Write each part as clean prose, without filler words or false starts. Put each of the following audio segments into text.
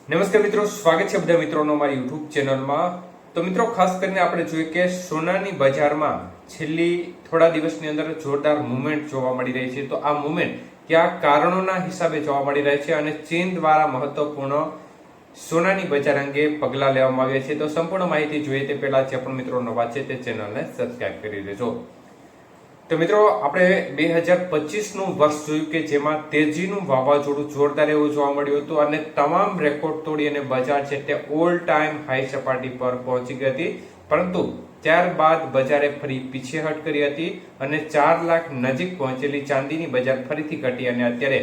નમસ્કાર મિત્રો, સ્વાગત છે બધા મિત્રોનો અમારી યુટ્યુબ ચેનલમાં। તો મિત્રો, ખાસ કરીને આપણે જોઈએ કે સોનાની બજારમાં છેલ્લી થોડા દિવસની અંદર જોરદાર મૂવમેન્ટ જોવા મળી રહી છે। તો આ મૂવમેન્ટ કયા કારણોના હિસાબે જોવા મળી રહી છે અને ચીન દ્વારા મહત્વપૂર્ણ સોનાની બજાર અંગે પગલાં લેવામાં આવ્યા છે। તો સંપૂર્ણ માહિતી જોઈએ તે પહેલા જે પણ મિત્રો નવા છે તે ચેનલને સબસ્ક્રાઇબ કરી લેજો। તો મિત્રો, આપણે 2025 નું વર્ષ જોયું કે જેમાં તેજીનું વાવાઝોડું જોરદાર એવું જોવા મળ્યું હતું અને તમામ રેકોર્ડ તોડી અને બજાર છે તે ઓલ ટાઈમ હાઈ સપાટી પર પહોંચી ગઈ હતી। પરંતુ ત્યારબાદ બજારે ફરી પીછેહટ કરી હતી અને 4 લાખ નજીક પહોંચેલી ચાંદીની બજાર ફરીથી ઘટી અને અત્યારે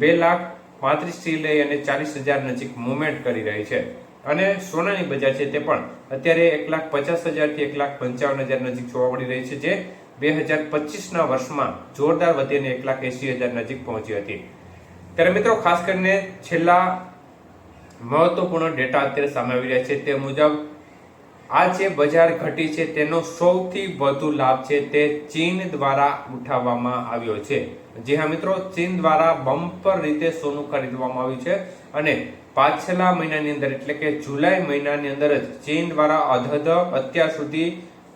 2,35,000 થી લઈ અને 40,000 નજીક મૂવમેન્ટ કરી રહી છે। અને સોનાની બજાર છે તે પણ અત્યારે 1,50,000 થી 1,55,000 નજીક જોવા મળી રહી છે, જે 2025 ના વર્ષમાં જોરદાર વધીને 1,80,000 નજીક પહોંચી હતી। ત્યારે મિત્રો, ખાસ કરીને છેલ્લા મહત્વપૂર્ણ ડેટા અત્યારે સામે આવી રહ્યા છે તે મુજબ આ જે બજાર ઘટી છે તેનો સૌથી વધુ લાભ છે તે ચીન દ્વારા ઉઠાવવામાં આવ્યો છે। જી હા મિત્રો, ચીન દ્વારા બમ્પર રીતે સોનું ખરીદવામાં આવ્યું છે અને પાછલા મહિનાની અંદર એટલે કે જુલાઈ મહિનાની અંદર જ ચીન દ્વારા અત્યાર સુધી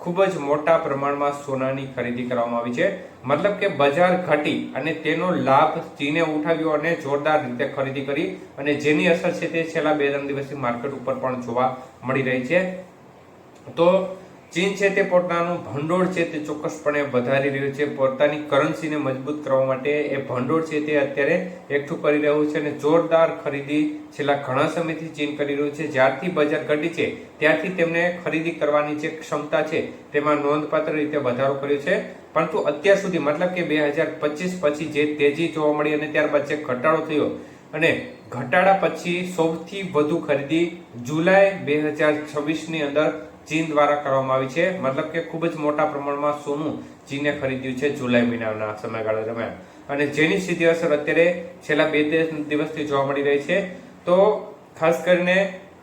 ખૂબ જ મોટા પ્રમાણમાં સોનાની ખરીદી કરવામાં આવી છે। મતલબ કે બજાર ઘટી અને તેનો લાભ ચીને ઉઠાવ્યો અને જોરદાર રીતે ખરીદી કરી અને જેની અસર છે તે છેલ્લા 2-3 દિવસથી માર્કેટ ઉપર પણ જોવા મળી રહી છે। તો ચીન છે તે પોતાનું ભંડોળ છે તે ચોક્કસપણે વધારી રહ્યું છે। પોતાની કરન્સીને મજબૂત કરવા માટે એ ભંડોળ છે તે અત્યારે એકઠું કરી રહ્યું છે અને જોરદાર ખરીદી છેલ્લા ઘણા સમયથી ચીન કરી રહ્યું છે। જ્યારથી બજાર ઘટી છે ત્યારથી તેમને ખરીદી કરવાની જે ક્ષમતા છે તેમાં નોંધપાત્ર રીતે વધારો કર્યો છે। પરંતુ અત્યાર સુધી મતલબ કે 2025 પછી જે તેજી જોવા મળી અને ત્યારબાદ જે ઘટાડો થયો અને ઘટાડા પછી સૌથી વધુ ખરીદી જુલાઈ 2026 ની અંદર ચીન દ્વારા કરવામાં આવી છે। મતલબ કે ખૂબ જ મોટા પ્રમાણમાં સોનું ચીને ખરીદ્યું છે જુલાઈ મહિનાના સમયગાળા દરમિયાન અને જેની સીધી અસર અત્યારે છેલ્લા 2 દિવસથી જોવા મળી રહી છે। તો ખાસ કરીને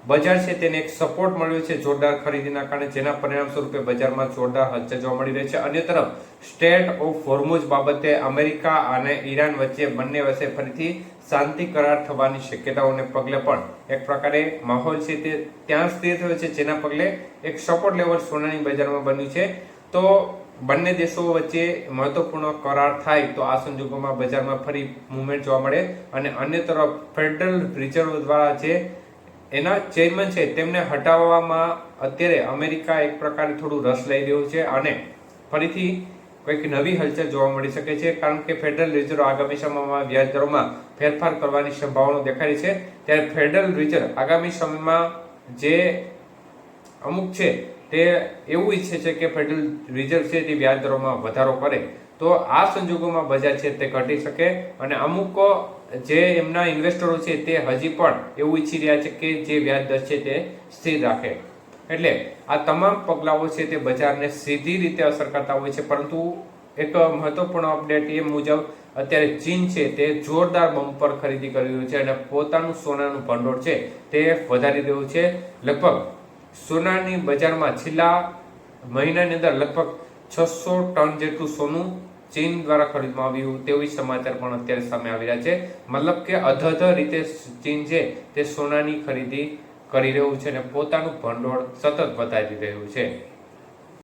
બજાર છે તેને એક સપોર્ટ મળ્યો છે જોરદાર ખરીદીના કારણે, જેના પરિણામ સ્વરૂપે બજારમાં જોરદાર હલચલ જોવા મળી રહી છે। અન્ય તરફ સ્ટેટ ઓફ હોર્મુઝ બાબતે અમેરિકા અને ઈરાન વચ્ચે બંને વચ્ચે ફરીથી શાંતિ કરાર થવાની શક્યતાઓને પગલે પણ એક પ્રકારે માહોલ છે તે ત્યાં સ્થિર થયો છે, જેના પગલે એક સપોર્ટ લેવલ સોનાની બજારમાં બન્યું છે। તો બંને દેશો વચ્ચે મહત્વપૂર્ણ કરાર થાય તો આ સંજોગોમાં બજારમાં ફરી મૂવમેન્ટ જોવા મળે અને અન્ય તરફ ફેડરલ રિઝર્વ દ્વારા જે એના ચેરમેન છે તેમને હટાવવામાં અત્યારે અમેરિકા એક પ્રકારે થોડું રસ લઈ રહ્યું છે અને ફરીથી કંઈક નવી હલચલ જોવા મળી શકે છે, કારણ કે ફેડરલ રિઝર્વ આગામી સમયમાં વ્યાજ દરોમાં ફેરફાર કરવાની સંભાવના દેખાઈ રહી છે। ત્યારે ફેડરલ રિઝર્વ આગામી સમયમાં જે અમુક છે તે એવું ઈચ્છે છે કે ફેડરલ રિઝર્વ છે તે વ્યાજ દરોમાં વધારો કરે, તો આ સંજોગોમાં બજાર છે તે ઘટી શકે અને અમુક જે એમના ઇન્વેસ્ટરો છે તે હજી પણ એવું ઈચ્છી રહ્યા છે કે જે વ્યાજ દર છે તે સ્થિર રાખે। એટલે આ તમામ પગલાઓ છે તે બજારને સીધી રીતે અસર કરતા હોય છે, પરંતુ એક મહત્વપૂર્ણ અપડેટ એ મુજબ અત્યારે ચીન છે તે જોરદાર બમ્પર ખરીદી કરી રહ્યું છે અને પોતાનું સોનાનું ભંડોળ છે તે વધારી રહ્યું છે। લગભગ સોનાની બજારમાં છેલ્લા મહિનાની અંદર લગભગ 600 ટન જેટલું સોનું ચીન દ્વારા ખરીદવામાં આવ્યું તેવી સમાચાર પણ અત્યારે સામે આવી રહ્યા છે। મતલબ કે અધધ રીતે ચીન છે તે સોનાની ખરીદી કરી રહ્યું છે અને પોતાનું ભંડોળ સતત વધારી રહ્યું છે।